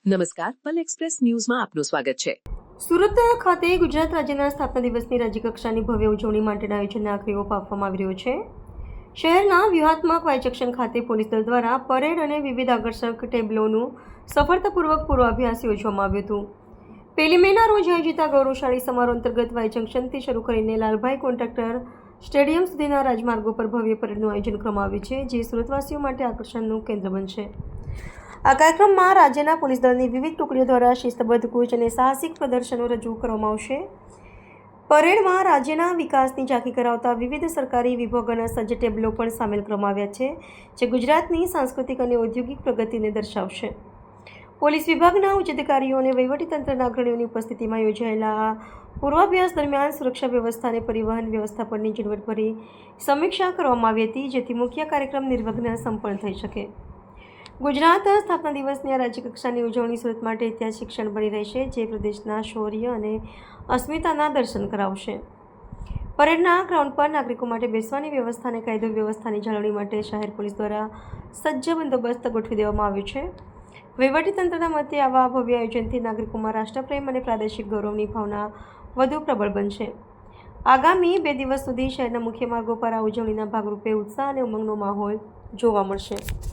નમસ્કાર, પલ એક્સપ્રેસ ન્યૂઝમાં આપનું સ્વાગત છે. સુરત ખાતે ગુજરાત રાજ્યના સ્થાપના દિવસની રાજ્યકક્ષાની ભવ્ય ઉજવણી માટેના આયોજનને આખરી ઓપ આપવામાં આવી રહ્યો છે. શહેરના વ્યૂહાત્મક વાય જંકશન ખાતે પોલીસ દળ દ્વારા પરેડ અને વિવિધ આકર્ષક ટેબ્લોનું સફળતાપૂર્વક પૂર્વાભ્યાસ યોજવામાં આવ્યું હતું. 1 મેના રોજ આયોજિત આ ગૌરવશાળી સમારોહ અંતર્ગત વાય જંકશનથી શરૂ કરીને લાલભાઈ કોન્ટ્રાક્ટર સ્ટેડિયમ સુધીના રાજમાર્ગો પર ભવ્ય પરેડનું આયોજન કરવામાં આવ્યું છે, જે સુરતવાસીઓ માટે આકર્ષણનું કેન્દ્ર બનશે. આ કાર્યક્રમમાં રાજ્યના પોલીસ દળની વિવિધ ટુકડીઓ દ્વારા શિસ્તબદ્ધ કૂચ અને સાહસિક પ્રદર્શનો રજૂ કરવામાં આવશે. પરેડમાં રાજ્યના વિકાસની ઝાંખી કરાવતા વિવિધ સરકારી વિભાગોના સજ્જ ટેબ્લો પણ સામેલ કરવામાં આવ્યા છે, જે ગુજરાતની સાંસ્કૃતિક અને ઔદ્યોગિક પ્રગતિને દર્શાવશે. પોલીસ વિભાગના ઉચ્ચ અધિકારીઓ અને વહીવટીતંત્રના અગ્રણીઓની ઉપસ્થિતિમાં યોજાયેલા આ પૂર્વાભ્યાસ દરમિયાન સુરક્ષા વ્યવસ્થા અને પરિવહન વ્યવસ્થાપનની ઝીણવટભરી સમીક્ષા કરવામાં આવી હતી, જેથી મુખ્ય કાર્યક્રમ નિર્વિઘ્ને સંપન્ન થઈ શકે. ગુજરાત સ્થાપના દિવસની આ રાજ્યકક્ષાની ઉજવણી સુરત માટે ઐતિહાસિક ક્ષણ બની રહેશે, જે પ્રદેશના શૌર્ય અને અસ્મિતાના દર્શન કરાવશે. પરેડના ગ્રાઉન્ડ પર નાગરિકો માટે બેસવાની વ્યવસ્થા અને કાયદો વ્યવસ્થાની જાળવણી માટે શહેર પોલીસ દ્વારા સજ્જ બંદોબસ્ત ગોઠવી દેવામાં આવ્યો છે. વહીવટીતંત્રના મતે આવા ભવ્ય આયોજનથી નાગરિકોમાં રાષ્ટ્રપ્રેમ અને પ્રાદેશિક ગૌરવની ભાવના વધુ પ્રબળ બનશે. આગામી 2 દિવસ સુધી શહેરના મુખ્ય માર્ગો પર આ ઉજવણીના ભાગરૂપે ઉત્સાહ અને ઉમંગનો માહોલ જોવા મળશે.